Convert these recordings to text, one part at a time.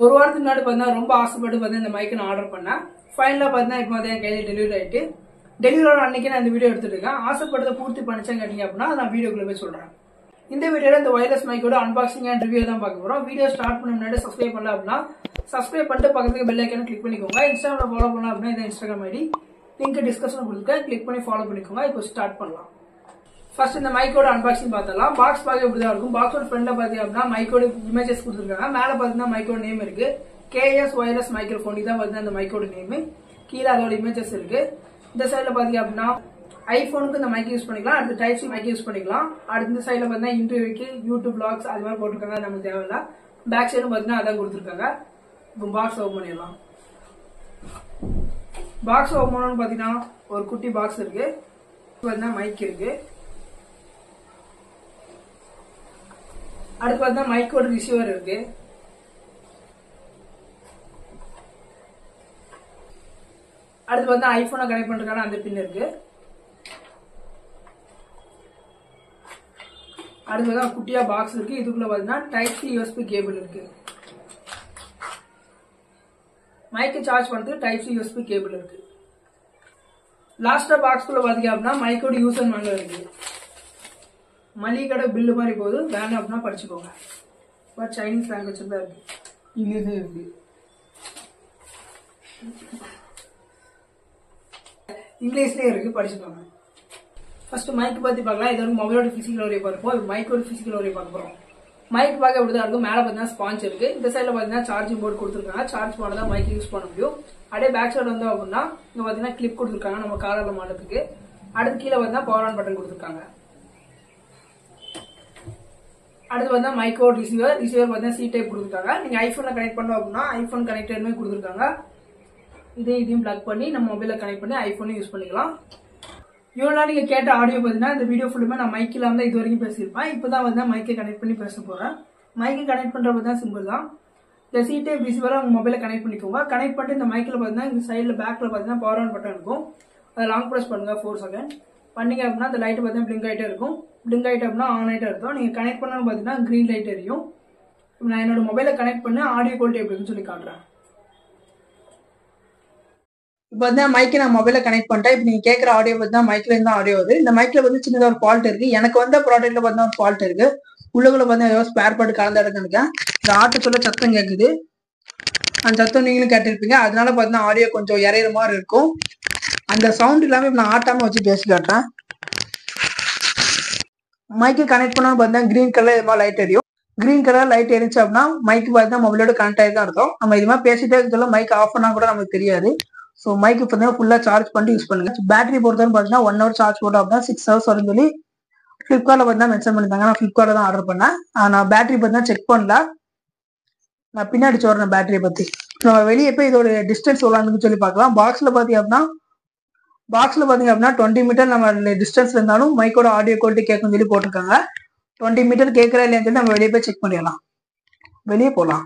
ஒரு வாரத்துக்கு முன்னாடி பார்த்தீங்கன்னா ரொம்ப ஆசைப்பட்டு பார்த்தீங்கன்னா இந்த மைக்கை நான் ஆர்டர் பண்ணேன். ஃபைனலாக பார்த்தீங்கன்னா இப்போ என் கையில் டெலிவரி ஆகிட்டு டெலிவரி அன்னைக்கு நான் இந்த வீடியோ எடுத்துட்டு இருக்கேன். ஆசைப்பட்டதை பூர்த்தி பண்ணிச்சேன்னு கேட்டீங்க அப்படின்னா நான் வீடியோக்குள்ள போய் சொல்றேன். இந்த வீடியோல இந்த வயர்லெஸ் மைக்கோட அன்பாக்சிங் அண்ட் ரிவ்யூ தான் பார்க்க போறோம். வீடியோ ஸ்டார்ட் பண்ண முன்னாடி சப்ஸ்கிரைப் பண்ணல அப்படின்னா சப்ஸ்கிரைப் பண்ணிட்டு பக்கத்துக்கு பெல் ஐக்கான கிளிக் பண்ணிக்கோங்க. இன்ஸ்டாகிராம் ஃபாலோ பண்ணலாம் அப்படின்னா இந்த இன்ஸ்டாகிராம் ஐடி லிங்க் டிஸ்கஷன் கொடுத்துருக்கேன், கிளிக் பண்ணி ஃபாலோ பண்ணிக்கோங்க. இப்போ ஸ்டார்ட் பண்ணலாம். ஃபர்ஸ்ட் இந்த மைக்கோட அன்பாக்சிங் பார்த்தலாம். பாக்ஸ் பார்க்க இப்படிதான் இருக்கும். பாக்ஸோட ஃப்ரண்ட்ல பாத்தீங்க அப்படின்னா மைக்கோட இமேஜஸ் கொடுத்துருக்காங்க. மேல பாத்தீங்கன்னா மைக்கோட நேம் இருக்கு, KS வயர்லெஸ் மைக்ரோஃபோன். இதான் பாத்தீங்கன்னா இந்த மைக்கோட நேம். கீழே அதோட இமேஜஸ் இருக்கு. இந்த சைட்ல பாத்தீங்க அப்படின்னா ஐபோனுக்கு இந்த மைக் யூஸ் பண்ணிக்கலாம், அடுத்து டைப் சி மைக் யூஸ் பண்ணிக்கலாம். அடுத்த இந்த சைட்ல பாத்தீங்கன்னா இன்டர்வியூக்கு யூடியூப் பிளாக்ஸ் அது மாதிரி போட்டிருக்காங்க, நமக்கு தேவையில்ல. பேக் சைடும் பாத்தீங்கன்னா அதான் கொடுத்துருக்காங்க. இப்போ பாக்ஸ் ஓபன் பண்ணிடலாம். பாக்ஸ் ஓபன் பண்ணணும்னு பாத்தீங்கன்னா ஒரு குட்டி பாக்ஸ் இருக்கு, பாத்தீங்கன்னா மைக் இருக்கு. அடுத்து பார்த்தா மைக்கோட ரிசீவர் இருக்கு. அடுத்து பார்த்தா ஐபோனை கனெக்ட் பண்றதுக்கான அந்த பின் இருக்கு. அடுத்து பார்த்தா குட்டியா பாக்ஸ் இருக்கு. இதுக்குள்ள பார்த்தீங்கன்னா டைப் சி யூஎஸ்பி கேபிள் இருக்கு. மைக்கை சார்ஜ் பண்றதுக்கு டைப் சி யூஎஸ்பி கேபிள் இருக்கு. லாஸ்டா பாக்ஸ்குள்ள பாத்தீங்க அப்படின்னா மைக்கோட யூசர் மேனுவல் இருக்கு. மளிகை கடை பில்லு மாதிரி போகுது, வேணும் அப்படின்னா படிச்சுக்கோங்க. சைனீஸ் லாங்குவேஜ் தான் இருக்கு, இங்கிலீஷ் இருக்கு. இங்கிலீஷ்லயே இருக்கு, படிச்சுக்கோங்க. ஃபர்ஸ்ட் மைக் பத்தி பார்க்கலாம். இது வந்து மொபைலோட பிசிக்கல் வரைய பார்ப்போம். மைக்கோட பிசிக்கல் வரைய பார்க்க போறோம். மைக் பார்க்க இப்படிதான் இருக்கும். மேல பாத்தீங்கன்னா ஸ்பாஞ்ச் இருக்கு. இந்த சைட்ல பாத்தீங்கன்னா சார்ஜிங் போர்டு கொடுத்துருக்காங்க. சார்ஜ் பண்ணதான் மைக் யூஸ் பண்ண முடியும். அப்படியே பேக் சைடு வந்து அப்படின்னா இங்க பாத்தீங்கன்னா கிளிப் கொடுத்துருக்காங்க நம்ம காலர்ல மாட்டதுக்கு. அடுத்து கீழே பாத்தீங்கன்னா பவர் ஆன் பட்டன் கொடுத்துருக்காங்க. அடுத்து வந்து மைக்கோட ரிசீவர் பார்த்தீங்கன்னா சி டைப் கொடுத்துருக்காங்க. நீங்க ஐபோன்ல கனெக்ட் பண்ணோம் அப்படின்னா ஐபோன் கனெக்டர்மே கொடுத்துருக்காங்க. இதையும் பிளக் பண்ணி நம்ம மொபைல கனெக்ட் பண்ணி ஐபோன் யூஸ் பண்ணிக்கலாம். இவ்வளவு நீங்க கேட்ட ஆடியோ பார்த்தீங்கன்னா இந்த வீடியோ ஃபுல்லுமே நான் மைக்கில் வந்து இது வரைக்கும் பேசியிருப்பேன். இப்பதான் வந்து மைக்கை கனெக்ட் பண்ணி பேச போறேன். மைக்கை கனெக்ட் பண்றது தான் சிம்பிள் தான். இந்த சி டைப் ரிசீவரை உங்க மொபைல கனெக்ட் பண்ணிக்கோங்க. கனெக்ட் பண்ணிட்டு இந்த மைக்கில் பாத்தீங்கன்னா இந்த சைட்ல பேக்ல பாத்தீங்கன்னா பவர் ஆன் பட்டன் இருக்கும். அதை லாங் பிரஸ் பண்ணுங்க 4 செகண்ட். பண்ணீங்க அப்படின்னா அந்த லைட் பார்த்தீங்கன்னா பிளிங்க் ஆகிட்டே இருக்கும். பிளிங்க் ஆகிட்டு அப்படின்னா ஆன் ஆகிட்டே இருக்கும். நீங்க கனெக்ட் பண்ணணும் பார்த்தீங்கன்னா கிரீன் லைட் எரியும். நான் என்னோட மொபைலை கனெக்ட் பண்ண ஆடியோ குவாலிட்டி எப்படின்னு சொல்லி காட்டுறேன். இப்போ வந்து மைக்கை நான் மொபைல கனெக்ட் பண்ணிட்டேன். இப்போ நீங்க கேட்குற ஆடியோ பார்த்தா மைக்ல இருந்து ஆடியோ வருது. இந்த மைக்ல வந்து சின்னதாக ஒரு ஃபால்ட் இருக்கு. எனக்கு வந்த ப்ராடக்ட்ல பார்த்தா ஒரு ஃபால்ட் இருக்கு. உள்ளுக்குள்ள பார்த்தா ஏதோ ஸ்பேர் பார்ட் கலந்து எடுக்கணுங்க. இந்த ஆட்டு சொல்ல சத்தம் கேட்குது. அந்த சத்தம் நீங்களும் கேட்டிருப்பீங்க. அதனால பார்த்தீங்கன்னா ஆடியோ கொஞ்சம் இறையிற மாதிரி இருக்கும். அந்த சவுண்ட் இல்லாம இப்போ நான் ஆட்டாம வச்சு பேசி காட்டுறேன். மைக்கு கனெக்ட் பண்ணணும் பார்த்தீங்கன்னா கிரீன் கலர் இது மாதிரி லைட் எரியும். கிரீன் கலர் லைட் எரிச்சு அப்படின்னா மைக்கு பார்த்தீங்கன்னா மொபைலோட கனெக்ட் ஆகி தான் இருக்கும். நம்ம இது மாதிரி பேசிட்டே இருக்கிற மைக் ஆஃப் பண்ணா கூட நமக்கு தெரியாது. ஸோ மைக்கு பார்த்தீங்கன்னா ஃபுல்லா சார்ஜ் பண்ணி யூஸ் பண்ணுங்க. பேட்டரி பொறுத்தவரை பார்த்தீங்கன்னா 1 hour சார்ஜ் போட்டோம் அப்படின்னா 6 hours வரும்னு சொல்லி ஃபிளிப்கார்ட்ல பார்த்தீங்கன்னா மென்ஷன் பண்ணிருந்தாங்க. நான் ஃபிளிப்கார்ட்ல தான் ஆர்டர் பண்ணேன். நான் பேட்டரி பார்த்தீங்கன்னா செக் பண்ணல. நான் பின்னாடி சொல்றேன் பேட்டரியை பத்தி. நம்ம வெளியே போய் இதோட டிஸ்டன்ஸ் எவ்வளோன்னு சொல்லி பார்க்கலாம். பாக்ஸ்ல பாத்தீங்க அப்படின்னா 20 மீட்டர் நம்ம டிஸ்டன்ஸ்ல இருந்தாலும் மைக்கோட ஆடியோ குவாலிட்டி கேட்கும் சொல்லி போட்டிருக்காங்க. 20 மீட்டர் கேட்கறா இல்லையான்னு சொல்லி நம்ம வெளியே போய் செக் பண்ணிடலாம். வெளியே போகலாம்.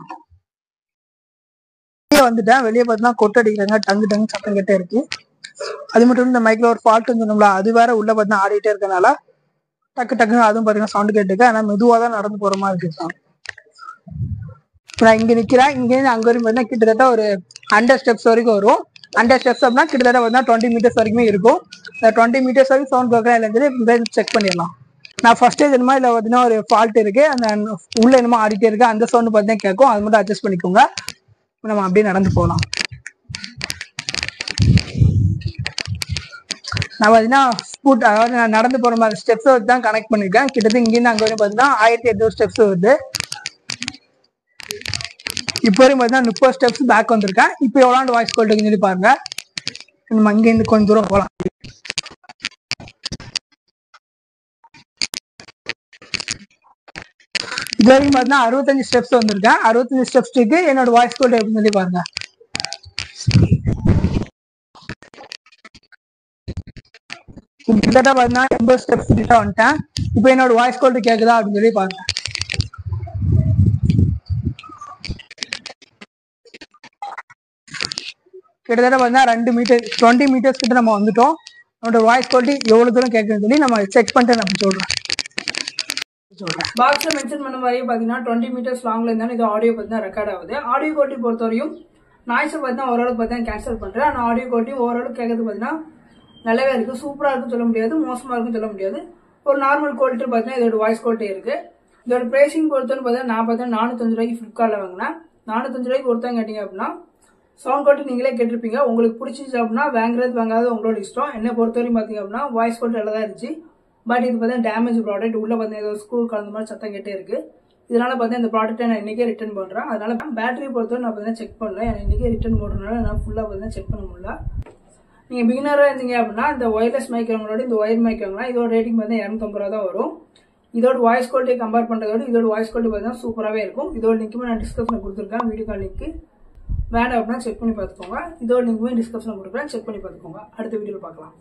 வெளியே வந்துட்டேன். வெளியே பார்த்தீங்கன்னா கொட்டை அடிக்கிறாங்க, டங்கு டங்கு சத்தம் கிட்டே இருக்கு. அது மட்டும் இந்த மைக்ல ஒரு ஃபால்ட் சொன்னோம்ல, அது வேற உள்ள பார்த்தீங்கன்னா ஆடிட்டே இருக்கனால டக்கு டக்குன்னு அதுவும் பார்த்தீங்கன்னா சவுண்ட் கேட்டுருக்கு. ஆனால் மெதுவாக தான் நடந்து போற மாதிரி இருக்கு. நான் இங்க நிக்கிறேன். இங்கேருந்து அங்க வரைக்கும் பார்த்தீங்கன்னா கிட்டத்தட்ட ஒரு 100 ஸ்டெப்ஸ் வரைக்கும் வரும். 100 ஸ்டெப்ஸ் அப்படின்னா கிட்டத்தட்ட பார்த்தீங்கன்னா 20 மீட்டர்ஸ் வரைக்குமே இருக்கும். 20 மீட்டர்ஸ் வரைக்கும் சவுண்ட் கேட்கறேன் இல்லைன்னு செக் பண்ணிடலாம். நான் ஃபர்ஸ்ட் என்னமா இல்லை பார்த்தீங்கன்னா ஒரு ஃபால்ட் இருக்கு. அந்த உள்ள என்னமோ ஆடிட்டே இருக்கு. அந்த சவுண்ட் பார்த்தீங்கன்னா கேட்கும். அது மட்டும் அட்ஜஸ்ட் பண்ணிக்கோங்க. நம்ம அப்படியே நடந்து போகலாம். நான் பார்த்தீங்கன்னா ஸ்கூட் அதாவது நான் நடந்து போற மாதிரி ஸ்டெப்ஸ் வச்சு தான் கனெக்ட் பண்ணிருக்கேன். கிட்டத்தட்ட இங்கேருந்து அங்கே வரையும் பார்த்தீங்கன்னா 1800 ஸ்டெப்ஸ் வருது. இப்போ வரையும் பார்த்தீங்கன்னா 30 ஸ்டெப்ஸ் பேக் வந்திருக்கேன். இப்போ எவ்வளோ வாய்ஸ் குவாலிட்டின்னு சொல்லி பாருங்க. நம்ம அங்கேருந்து கொஞ்சம் தூரம் போகலாம். இது வரைக்கும் பார்த்தீங்கன்னா 65 ஸ்டெப்ஸ் வந்திருக்கேன். 65 ஸ்டெப்ஸ்க்கு என்னோட வாய்ஸ் குவாலிட்டி எப்படின்னு சொல்லி பாருங்க. கிட்டத்தட்ட பார்த்தீங்கன்னா 80 ஸ்டெப்ஸ் கிட்ட வந்துட்டேன். இப்போ என்னோட வாய்ஸ் குவாலிட்டி கேட்குதா அப்படின்னு சொல்லி பாருங்க. கிட்டத்தட்ட பார்த்தீங்கன்னா 2 மீட்டர் 20 மீட்டர்ஸ் கிட்ட நம்ம வந்துட்டோம். நம்மளோட வாய்ஸ் குவாலிட்டி எவ்வளவு தூரம் கேட்குதுன்னு சொல்லி நம்ம செக் பண்ணிட்டு நம்ம சொல்றோம். பாக்ஸ்ல மென்ஷன் பண்ண மாதிரியே பாத்தீங்கன்னா 20 மீட்டர்ஸ் லாங்ல இருந்தாலும் இது ஆடியோ பார்த்தீங்கன்னா ரெக்கார்ட் ஆகுது. ஆடியோ குவாலிட்டி பொறுத்தவரையும் நாய்ஸை பார்த்தீங்கன்னா ஓரளவுக்கு பார்த்தீங்கன்னா கேன்சல் பண்றேன். ஆனால் ஆடியோ குவாலிட்டி ஓரளவுக்கு கேட்கறது பார்த்தீங்கன்னா நல்லாவே இருக்கு. சூப்பரா இருக்குன்னு சொல்ல முடியாது, மோசமா இருக்குன்னு சொல்ல முடியாது. ஒரு நார்மல் குவாலிட்டி பார்த்தீங்கன்னா இதோட வாய்ஸ் குவாலிட்டி இருக்கு. இதோட பிரைசிங் பொறுத்தவரை பார்த்தீங்கன்னா நான் பார்த்தீங்கன்னா 405 ரூபாய்க்கு ஃபிளிப்கார்ட்ல வாங்கினேன். 405 ரூபாய்க்கு ஒருத்தவங்க கேட்டீங்க அப்படின்னா சவுண்ட் குவாலிட்டி நீங்களே கேட்டிருப்பீங்க. உங்களுக்கு பிடிச்சிச்சு அப்படின்னா வாங்குறது வாங்காத உங்களோட இஷ்டம். என்ன பொறுத்தவரையும் பாத்தீங்க அப்படின்னா வாய்ஸ் குவாலிட்டி நல்லா தான் இருந்துச்சு. பட் இது பார்த்தீங்கன்னா டேமேஜ் ப்ராடக்ட். உள்ள பார்த்தீங்கன்னா ஏதோ ஸ்க்ரூ கலந்த மாதிரி சத்தம் கேட்டே இருக்கு. இதனால பார்த்தீங்கன்னா இந்த ப்ராடக்ட்டை நான் இன்னைக்கே ரிட்டர்ன் பண்றேன். அதனால பேட்டரி பொறுத்தவரை நான் பார்த்தீங்கன்னா செக் பண்ணல. இன்னைக்கே ரிட்டர்ன் போடுறதுனால நான் ஃபுல்லா பார்த்தீங்கன்னா செக் பண்ண முடியல. நீங்க பிகினரா இருந்தீங்க அப்படின்னா இந்த ஒயர்லெஸ் மைக் வாங்களோட இந்த ஒயர் மைக் வாங்கினா இதோட ரேட்டிங் பார்த்தீங்கன்னா 250 ரூபா தான் வரும். இதோட வாய்ஸ் குவாலிட்டி கம்பேர் பண்றதோட இதோட வாய்ஸ் குவாலிட்டி பார்த்தீங்கன்னா சூப்பராகவே இருக்கும். இதோட லிங்க்குமே நான் டிஸ்கிரிப்ஷன்ல கொடுத்துருக்கேன். வீடியோ கால் லிங்க் வேணும் அப்படின்னா செக் பண்ணி பார்த்துக்கோங்க. இதோட லிங்க்குமே டிஸ்கிரிப்ஷன்ல கொடுக்குறேன், செக் பண்ணி பார்த்துக்கோங்க. அடுத்த வீடியோவில் பார்க்கலாம்.